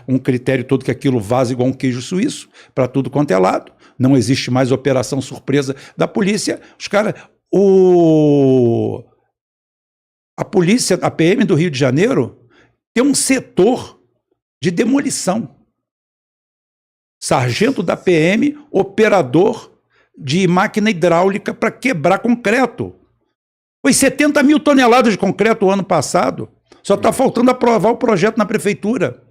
um critério todo que aquilo vaza igual um queijo suíço para tudo quanto é lado. Não existe mais operação surpresa da polícia. Os caras... A polícia, a PM do Rio de Janeiro, tem um setor de demolição. Sargento da PM, operador de máquina hidráulica para quebrar concreto. Foi 70 mil toneladas de concreto o ano passado. Só está faltando aprovar o projeto na prefeitura.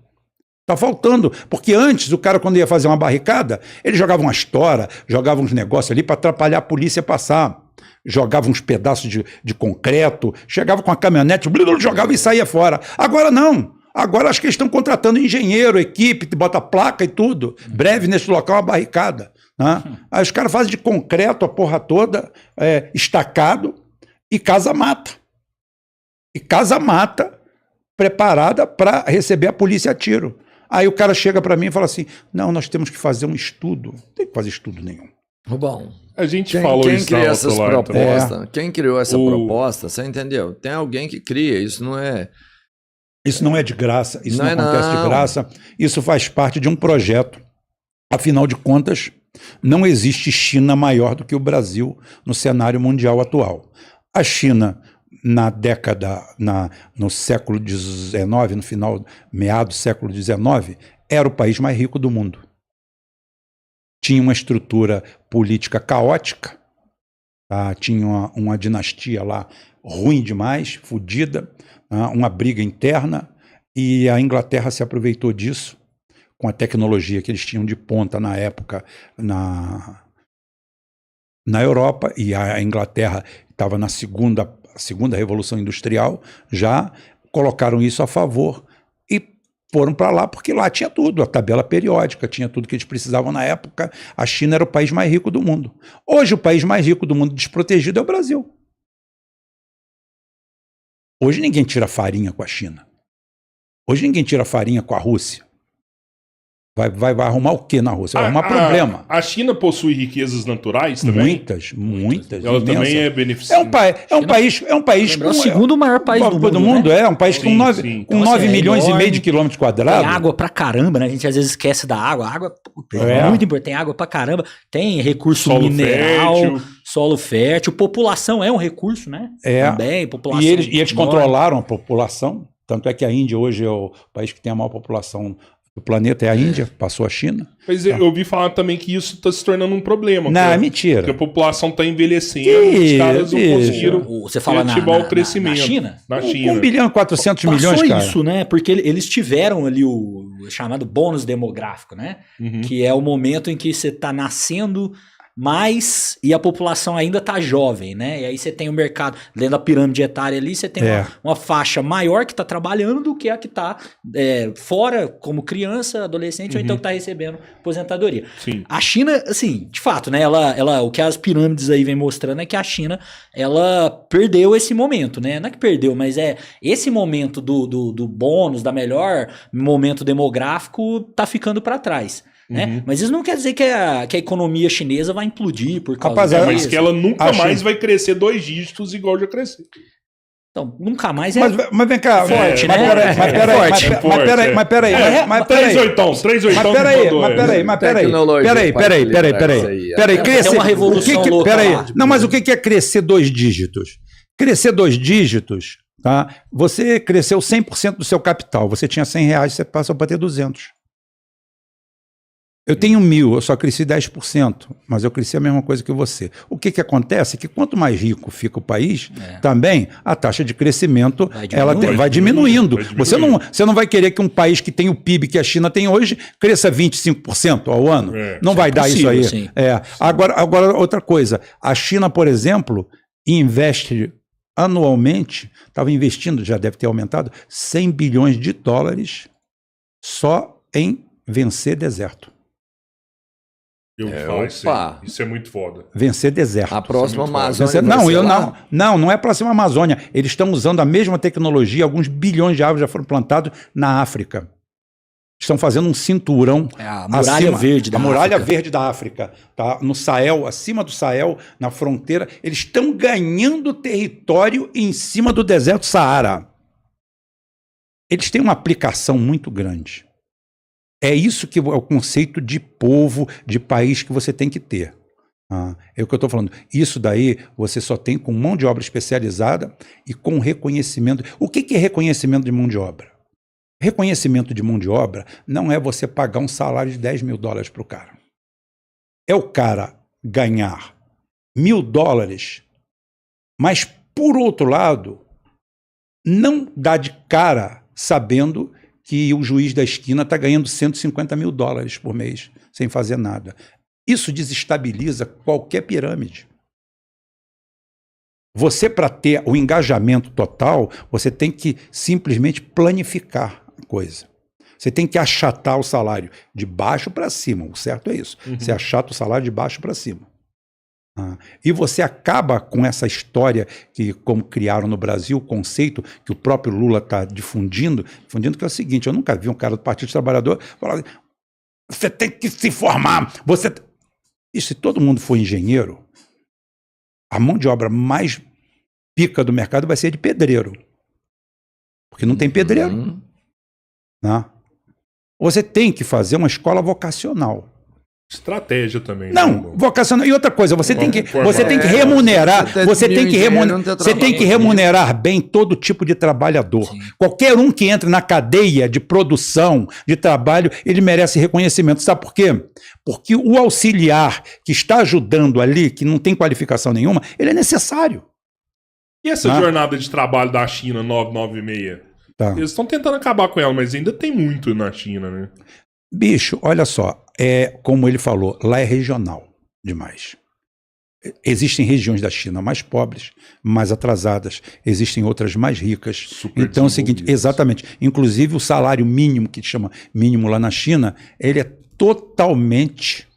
Está faltando. Porque antes, o cara, quando ia fazer uma barricada, ele jogava uma estora, jogava uns negócios ali para atrapalhar a polícia passar. Jogava uns pedaços de concreto, chegava com a caminhonete, jogava e saía fora. Agora não. Agora acho que eles estão contratando engenheiro, equipe, bota placa e tudo. Breve nesse local uma barricada. Né? Aí os caras fazem de concreto a porra toda, estacado, e casa-mata. E casa-mata preparada para receber a polícia a tiro. Aí o cara chega para mim e fala assim, não, nós temos que fazer um estudo. Não tem que fazer estudo nenhum. Rubão, a gente falou quem isso cria essas propostas, então. quem criou essa proposta, você entendeu? Tem alguém que cria, isso não é... Isso não é de graça, isso não acontece não. de graça, isso faz parte de um projeto. Afinal de contas, não existe China maior do que o Brasil no cenário mundial atual. A China, na década, no século XIX, no final, meados do século XIX, era o país mais rico do mundo. Tinha uma estrutura política caótica, tá? Tinha uma dinastia lá ruim demais, fodida, uma briga interna, e a Inglaterra se aproveitou disso, com a tecnologia que eles tinham de ponta na época na Europa, e a Inglaterra estava na segunda Revolução Industrial, já colocaram isso a favor e foram para lá, porque lá tinha tudo, a tabela periódica, tinha tudo que eles precisavam na época. A China era o país mais rico do mundo. Hoje o país mais rico do mundo desprotegido é o Brasil. Hoje ninguém tira farinha com a China. Hoje ninguém tira farinha com a Rússia. Vai arrumar o que na Rússia? Vai arrumar problema. A China possui riquezas naturais também? Muitas. Ela imensas. também é beneficiada. É um país com... É o segundo maior país do mundo, né? É um país com 9 milhões e meio de quilômetros quadrados. Tem água pra caramba, né? A gente às vezes esquece da água. A água é muito importante. Tem água pra caramba. Tem recurso mineral, solo fértil. População é um recurso, né? Também, população. E eles controlaram a população. Tanto é que a Índia hoje é o país que tem a maior população do planeta, é a Índia, passou a China. Mas eu ouvi falar também que isso está se tornando um problema. Não, é mentira. Porque a população está envelhecendo e os caras não conseguiram ativar o crescimento. Na China? Na China. 1 bilhão e 400 milhões, cara. Isso, né? Porque eles tiveram ali o chamado bônus demográfico, né? Uhum. Que é o momento em que você está nascendo mais e a população ainda está jovem, né? E aí você tem o mercado, dentro da pirâmide etária ali, você tem uma faixa maior que está trabalhando do que a que está fora como criança, adolescente, ou então que está recebendo aposentadoria. Sim. A China, assim, de fato, né? O que as pirâmides aí vem mostrando é que a China, ela perdeu esse momento, né? Não é que perdeu, mas esse momento do bônus, da melhor momento demográfico, tá ficando para trás. Né? Mas isso não quer dizer que a economia chinesa vai implodir por causa disso. Mas que ela nunca mais vai crescer 2 dígitos igual já cresceu. Então, nunca mais Mas vem cá, forte, né? Mas peraí. 3 oitão. Mas peraí. É uma revolução louca. Não, mas o que é crescer 2 dígitos? Crescer 2 dígitos, tá? Você cresceu 100% do seu capital. Você tinha R$100, você passou para ter 200. Eu tenho 1.000, eu só cresci 10%, mas eu cresci a mesma coisa que você. O que acontece é que quanto mais rico fica o país, também a taxa de crescimento vai diminuindo. Você não vai querer que um país que tem o PIB que a China tem hoje cresça 25% ao ano. Não vai dar isso aí. Agora, outra coisa. A China, por exemplo, investe anualmente, estava investindo, já deve ter aumentado, $100 bilhões só em vencer deserto. Isso é muito foda. Vencer deserto. A próxima Amazônia. Não é a próxima Amazônia. Eles estão usando a mesma tecnologia, alguns bilhões de árvores já foram plantados na África. Estão fazendo um cinturão. A muralha verde da África. A muralha verde da África. Tá? No Sahel, acima do Sahel, na fronteira. Eles estão ganhando território em cima do deserto Saara. Eles têm uma aplicação muito grande. É isso que é o conceito de povo, de país que você tem que ter. É o que eu estou falando. Isso daí você só tem com mão de obra especializada e com reconhecimento. O que é reconhecimento de mão de obra? Reconhecimento de mão de obra não é você pagar um salário de $10 mil para o cara. É o cara ganhar $1.000, mas, por outro lado, não dá de cara sabendo que o juiz da esquina está ganhando $150 mil por mês, sem fazer nada. Isso desestabiliza qualquer pirâmide. Você, para ter o engajamento total, você tem que simplesmente planificar a coisa. Você tem que achatar o salário de baixo para cima. O certo é isso. Você achata o salário de baixo para cima. E você acaba com essa história que, como criaram no Brasil, o conceito que o próprio Lula está difundindo, que é o seguinte: eu nunca vi um cara do Partido dos Trabalhadores falar assim, você tem que se formar. E se todo mundo for engenheiro, a mão de obra mais pica do mercado vai ser de pedreiro. Porque não tem pedreiro. Né? Você tem que fazer uma escola vocacional. Estratégia também. Não, vocacional. E outra coisa, você tem que remunerar, você tem que remunerar bem todo tipo de trabalhador. Sim. Qualquer um que entre na cadeia de produção, de trabalho, ele merece reconhecimento. Sabe por quê? Porque o auxiliar que está ajudando ali, que não tem qualificação nenhuma, ele é necessário. E essa jornada de trabalho da China 996? Tá. Eles estão tentando acabar com ela, mas ainda tem muito na China, né? Bicho, olha só, como ele falou, lá é regional demais. Existem regiões da China mais pobres, mais atrasadas, existem outras mais ricas. Super então é o seguinte, exatamente, inclusive o salário mínimo, que chama mínimo lá na China, ele é totalmente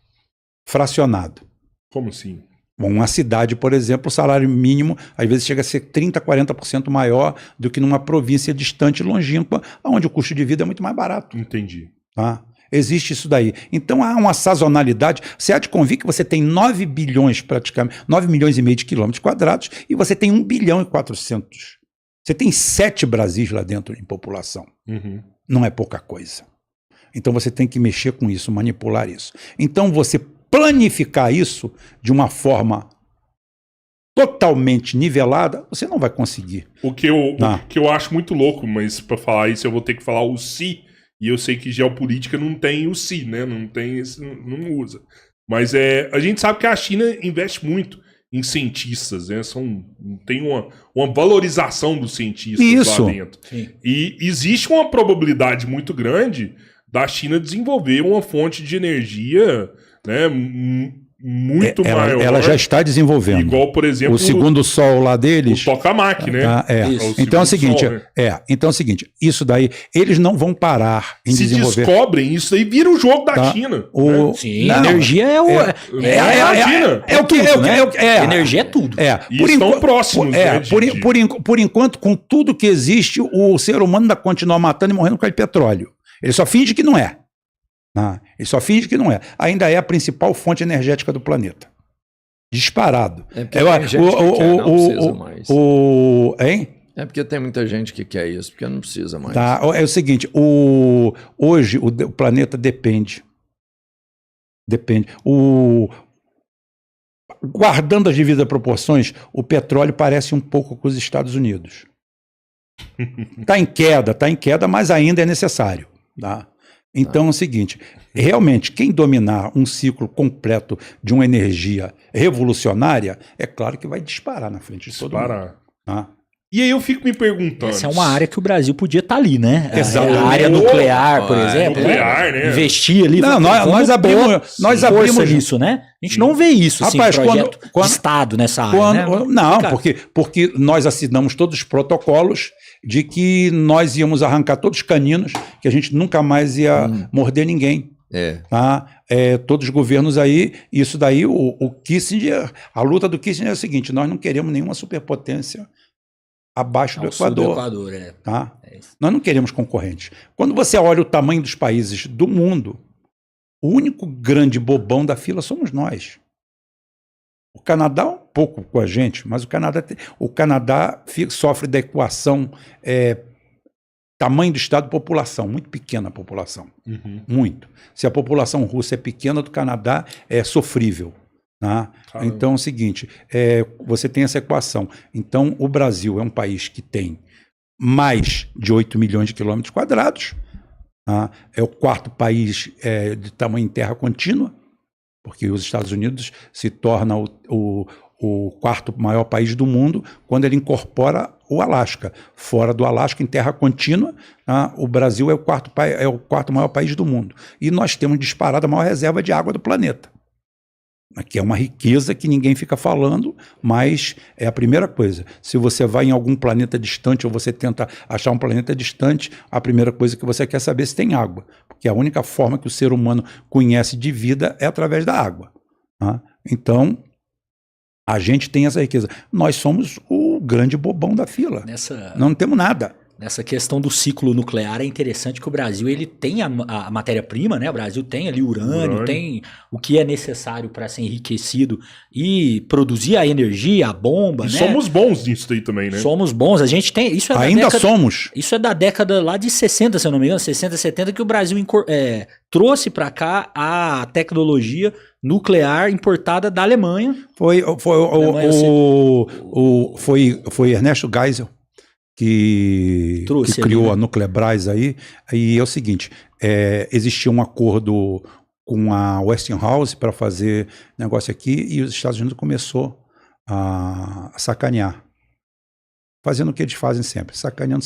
fracionado. Como assim? Bom, uma cidade, por exemplo, o salário mínimo às vezes chega a ser 30%, 40% maior do que numa província distante e longínqua, onde o custo de vida é muito mais barato. Entendi. Tá? Existe isso daí. Então há uma sazonalidade. Você há de convir que você tem 9 bilhões praticamente, 9 milhões e meio de quilômetros quadrados e você tem 1 bilhão e 400. Você tem 7 Brasis lá dentro em população. Não é pouca coisa. Então você tem que mexer com isso, manipular isso. Então você planificar isso de uma forma totalmente nivelada, você não vai conseguir. O que eu acho muito louco, mas para falar isso eu vou ter que falar o si. E eu sei que geopolítica não tem o si, né? Não tem esse, não usa. Mas a gente sabe que a China investe muito em cientistas, né? Tem uma valorização dos cientistas lá dentro. Sim. E existe uma probabilidade muito grande da China desenvolver uma fonte de energia, né, muito maior. Ela já está desenvolvendo. Igual, por exemplo, o segundo sol lá deles. O tokamak, né? Então é o seguinte, sol, né? Então é o seguinte, isso daí, eles não vão parar em desenvolver. Se descobrem, isso aí vira o jogo da China. Né? Sim, a energia é o que energia é tudo. E estão próximos, né? Por enquanto, com tudo que existe, o ser humano ainda continua matando e morrendo por causa de petróleo. Ele só finge que não é. Ele só finge que não é. Ainda é a principal fonte energética do planeta. Disparado. É porque tem gente que quer, não precisa mais. Hein? É porque tem muita gente que quer isso, porque não precisa mais. É o seguinte, hoje o planeta depende. Guardando as devidas proporções, o petróleo parece um pouco com os Estados Unidos. Está em queda, mas ainda é necessário. Tá? Então é o seguinte, realmente, quem dominar um ciclo completo de uma energia revolucionária, é claro que vai disparar na frente de todo mundo. Tá? E aí eu fico me perguntando... Essa é uma área que o Brasil podia estar ali, né? Exato. A área nuclear, por exemplo. Nuclear, né? Investir ali. Não, nós abrimos isso, né? A gente não vê isso, assim, projeto de Estado nessa área, né? Não, porque nós assinamos todos os protocolos de que nós íamos arrancar todos os caninos, que a gente nunca mais ia morder ninguém. Tá? Todos os governos aí, isso daí, o Kissinger, a luta do Kissinger é o seguinte, nós não queremos nenhuma superpotência abaixo do Equador. Tá? Nós não queremos concorrentes. Quando você olha o tamanho dos países do mundo, o único grande bobão da fila somos nós. O Canadá um pouco com a gente, mas o Canadá sofre da equação tamanho do Estado, população, muito pequena a população, muito. Se a população russa é pequena, do Canadá é sofrível. Tá? Então é o seguinte, você tem essa equação. Então o Brasil é um país que tem mais de 8 milhões de quilômetros quadrados, tá? É o quarto país de tamanho em terra contínua, porque os Estados Unidos se torna o quarto maior país do mundo quando ele incorpora o Alasca. Fora do Alasca, em terra contínua, tá? O Brasil é o quarto maior país do mundo. E nós temos disparado a maior reserva de água do planeta. Que é uma riqueza que ninguém fica falando, mas é a primeira coisa. Se você vai em algum planeta distante ou você tenta achar um planeta distante, a primeira coisa que você quer saber é se tem água. Porque a única forma que o ser humano conhece de vida é através da água. Tá? Então, a gente tem essa riqueza. Nós somos o grande bobão da fila. Não temos nada. Nessa questão do ciclo nuclear é interessante que o Brasil ele tem a matéria-prima, né? O Brasil tem ali urânio, tem o que é necessário para ser enriquecido e produzir a energia, a bomba, E né? somos bons nisso aí também, né? Somos bons, a gente tem... Isso é Ainda somos. Isso é da década lá de 60, se eu não me engano, 60, 70, que o Brasil trouxe para cá a tecnologia nuclear importada da Alemanha. Foi Ernesto Geisel que criou a Nuclebras aí. E é o seguinte, existia um acordo com a Westinghouse para fazer negócio aqui e os Estados Unidos começou a sacanear. Fazendo o que eles fazem sempre, sacaneando.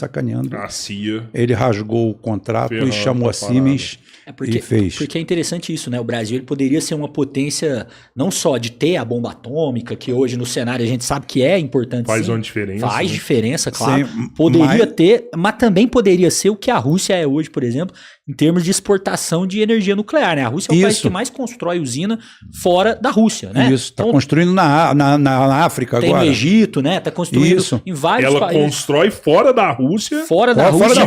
A CIA. Ele rasgou o contrato e chamou a Siemens e fez. Porque é interessante isso, né? O Brasil ele poderia ser uma potência não só de ter a bomba atômica, que hoje no cenário a gente sabe que é importante. Faz uma diferença. Faz diferença, claro. Sim, poderia ter, mas também poderia ser o que a Rússia é hoje, por exemplo, em termos de exportação de energia nuclear, né? A Rússia é o país que mais constrói usina fora da Rússia, né? Isso, está construindo na África agora. Tem no Egito, né? Está construindo em vários países. Ela constrói fora da Rússia. Fora da Rússia.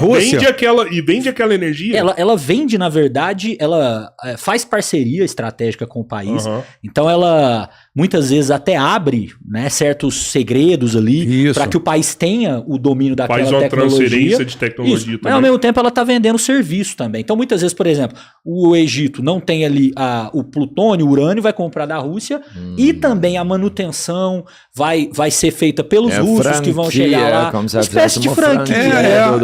Vende aquela energia. Ela vende, na verdade, ela faz parceria estratégica com o país. Então ela muitas vezes até abre, né, certos segredos ali para que o país tenha o domínio daquela tecnologia. Faz uma transferência de tecnologia também. Mas ao mesmo tempo ela está vendendo serviço também. Então muitas vezes, por exemplo, o Egito não tem ali o plutônio, o urânio, vai comprar da Rússia e também a manutenção vai ser feita pelos russos que vão chegar lá. Como se uma espécie de franquia. É um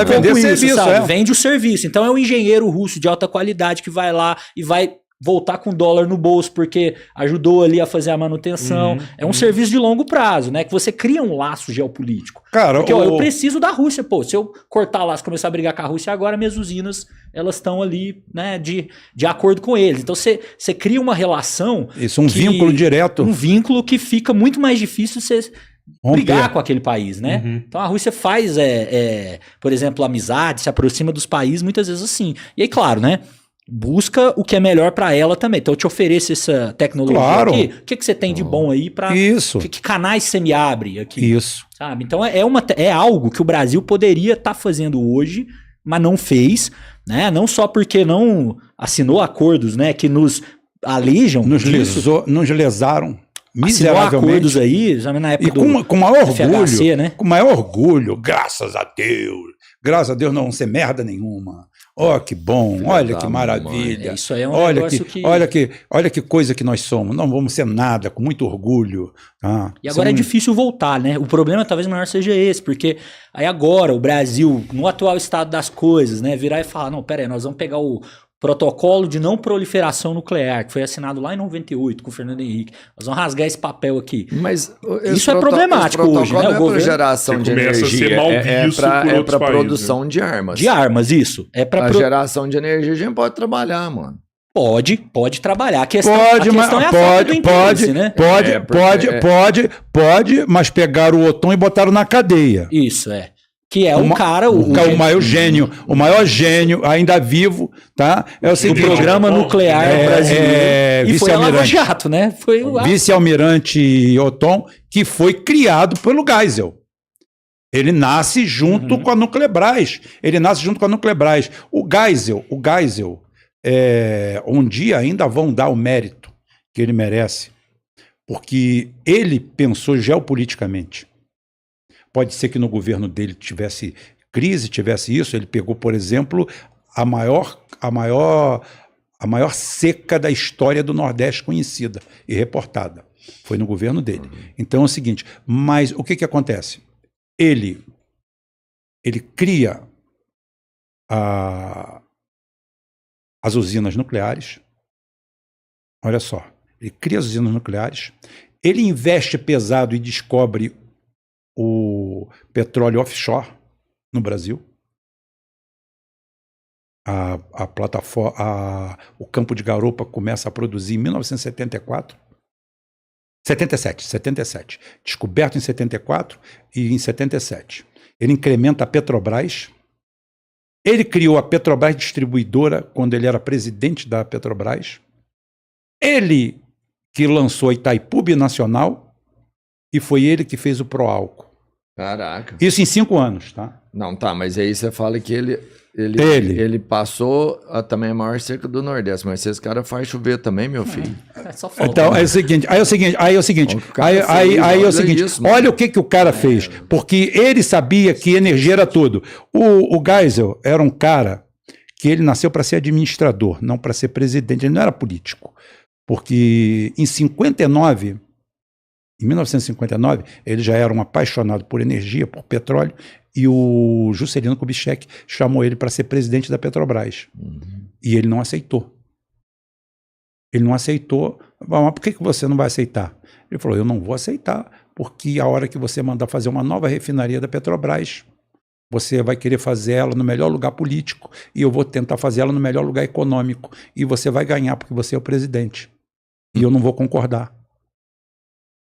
pouco isso, sabe? Vende o serviço. Então é um engenheiro russo de alta qualidade que vai lá e vai voltar com dólar no bolso porque ajudou ali a fazer a manutenção. É um serviço de longo prazo, né? Que você cria um laço geopolítico. Cara, porque eu preciso da Rússia, pô. Se eu cortar laço e começar a brigar com a Rússia agora, minhas usinas, elas estão ali, né, de acordo com eles. Então você cria uma relação... Isso, vínculo direto. Um vínculo que fica muito mais difícil você brigar com aquele país, né? Então a Rússia faz, por exemplo, amizade, se aproxima dos países muitas vezes assim. E aí, claro, né? Busca o que é melhor para ela também. Então eu te ofereço essa tecnologia aqui. O que você tem de bom aí para... Que canais você me abre aqui? Isso. Sabe? Então é algo que o Brasil poderia estar fazendo hoje, mas não fez, né? Não só porque não assinou acordos, né, que nos alijam nos lesaram miseravelmente. Assinou acordos aí, já na época com maior orgulho, FHC, né? Com maior orgulho, graças a Deus não ser merda nenhuma. Que bom, olha que maravilha. Isso aí é um negócio olha que coisa que nós somos. Não vamos ser nada, com muito orgulho. Tá? E agora é difícil voltar, né? O problema talvez maior seja esse, porque aí agora o Brasil, no atual estado das coisas, né, virar e falar, não, pera aí, nós vamos pegar o protocolo de não proliferação nuclear, que foi assinado lá em 98 com o Fernando Henrique. Nós vamos rasgar esse papel aqui. Mas isso é problemático hoje, né? Não é para geração de energia, é para produção de armas. De armas, isso. A geração de energia a gente pode trabalhar, mano. Pode trabalhar. A questão é a falta do interesse, né? Pode, mas pegaram o Othon e botaram na cadeia. Isso, que é o maior gênio ainda vivo, tá? É o seguinte, do programa nuclear brasileiro. E foi a Lava Jato, né? Foi o vice-almirante Othon, que foi criado pelo Geisel. Ele nasce junto com a Nuclebras. O Geisel, um dia ainda vão dar o mérito que ele merece, porque ele pensou geopoliticamente. Pode ser que no governo dele tivesse crise, tivesse isso, ele pegou, por exemplo, a maior seca da história do Nordeste conhecida e reportada. Foi no governo dele. Então é o seguinte, mas o que acontece? Ele cria as usinas nucleares. Olha só, ele cria as usinas nucleares, ele investe pesado e descobre o petróleo offshore no Brasil. A plataforma, o campo de garupa começa a produzir em 1977. Descoberto em 74 e em 77. Ele incrementa a Petrobras. Ele criou a Petrobras Distribuidora quando ele era presidente da Petrobras. Ele que lançou a Itaipu Nacional e foi ele que fez o Proálcool. Caraca. Isso em 5 anos, tá? Não, tá, mas aí você fala que ele passou também a maior seca do Nordeste, mas se esse cara faz chover também, meu filho. Só falta. Então, é o seguinte, olha o que o cara fez, porque ele sabia que energia era tudo. O Geisel era um cara que ele nasceu para ser administrador, não para ser presidente, ele não era político. Porque em 1959, ele já era um apaixonado por energia, por petróleo, e o Juscelino Kubitschek chamou ele para ser presidente da Petrobras. E ele não aceitou. Ele não aceitou. Mas por que você não vai aceitar? Ele falou, eu não vou aceitar, porque a hora que você mandar fazer uma nova refinaria da Petrobras, você vai querer fazer ela no melhor lugar político, e eu vou tentar fazer ela no melhor lugar econômico, e você vai ganhar, porque você é o presidente. E eu não vou concordar.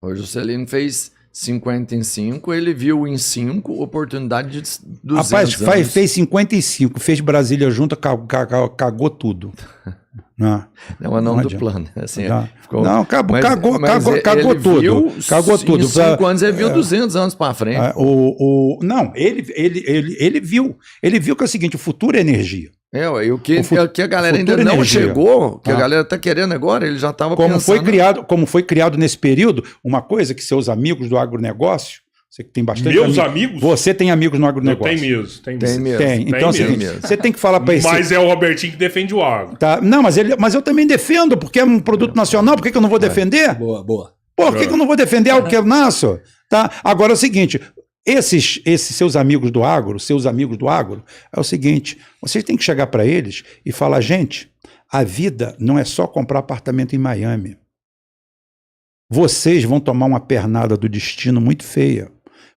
O Juscelino fez 50 em 5, ele viu em 5 oportunidade de 200 Rapaz, fez 55, fez Brasília junto, cagou tudo. Não é nome do plano. Assim, cagou tudo. Cagou tudo. Em 5 anos ele viu 200 anos para frente. Não, ele viu que é o seguinte, o futuro é energia. O que a galera ainda não chegou, que a galera está querendo agora, ele já estava pensando. Como foi criado nesse período, uma coisa que seus amigos do agronegócio, você que tem bastante Meus amigos? Você tem amigos no agronegócio? Tem mesmo. Então, você tem que falar para esse... Mas é o Robertinho que defende o agro. Tá? Não, mas eu também defendo, porque é um produto nacional, por que eu não vou defender? Boa. Por que eu não vou defender algo que é nosso? Tá? Agora é o seguinte... Esses seus amigos do agro, é o seguinte, vocês têm que chegar para eles e falar, gente, a vida não é só comprar apartamento em Miami. Vocês vão tomar uma pernada do destino muito feia,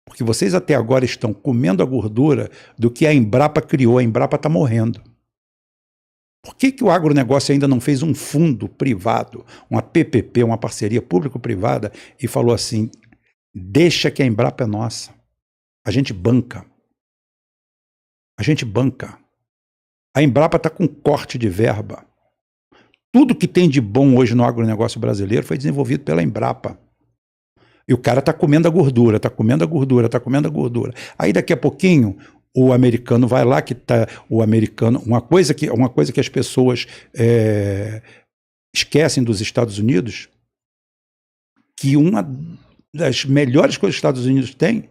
porque vocês até agora estão comendo a gordura do que a Embrapa criou, a Embrapa está morrendo. Por que o agronegócio ainda não fez um fundo privado, uma PPP, uma parceria público-privada, e falou assim, deixa que a Embrapa é nossa. A gente banca. A Embrapa está com corte de verba. Tudo que tem de bom hoje no agronegócio brasileiro foi desenvolvido pela Embrapa. E o cara está comendo a gordura. Aí daqui a pouquinho o americano vai lá, uma coisa que as pessoas esquecem dos Estados Unidos, que uma das melhores coisas que os Estados Unidos têm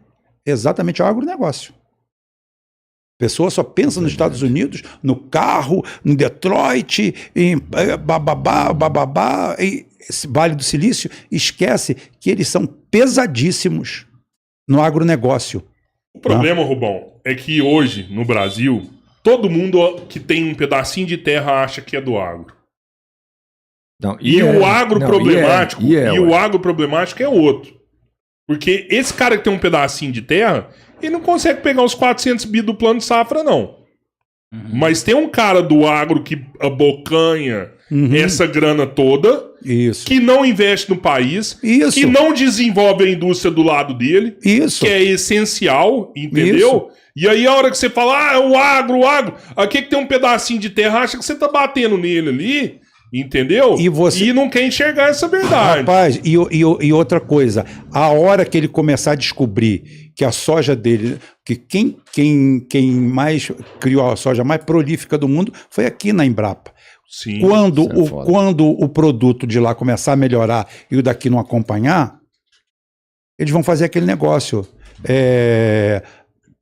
exatamente o agronegócio. A pessoa só pensa nos Estados Unidos, no carro, em Detroit, em bababá, e esse Vale do Silício, esquece que eles são pesadíssimos no agronegócio. O problema, Rubão, é que hoje, no Brasil, todo mundo que tem um pedacinho de terra acha que é do agro. O agro problemático é outro. Porque esse cara que tem um pedacinho de terra, ele não consegue pegar os 400 bi do plano de safra, não. Mas tem um cara do agro que abocanha essa grana toda, que não investe no país, que não desenvolve a indústria do lado dele, que é essencial, entendeu? E aí a hora que você fala, o agro, aqui que tem um pedacinho de terra, acha que você tá batendo nele ali... Entendeu? E não quer enxergar essa verdade. Rapaz, e outra coisa, a hora que ele começar a descobrir que a soja dele, que quem mais criou a soja mais prolífica do mundo foi aqui na Embrapa. Sim, quando o produto de lá começar a melhorar e o daqui não acompanhar, eles vão fazer aquele negócio.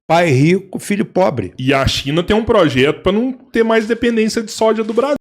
pai rico, filho pobre. E a China tem um projeto para não ter mais dependência de soja do Brasil.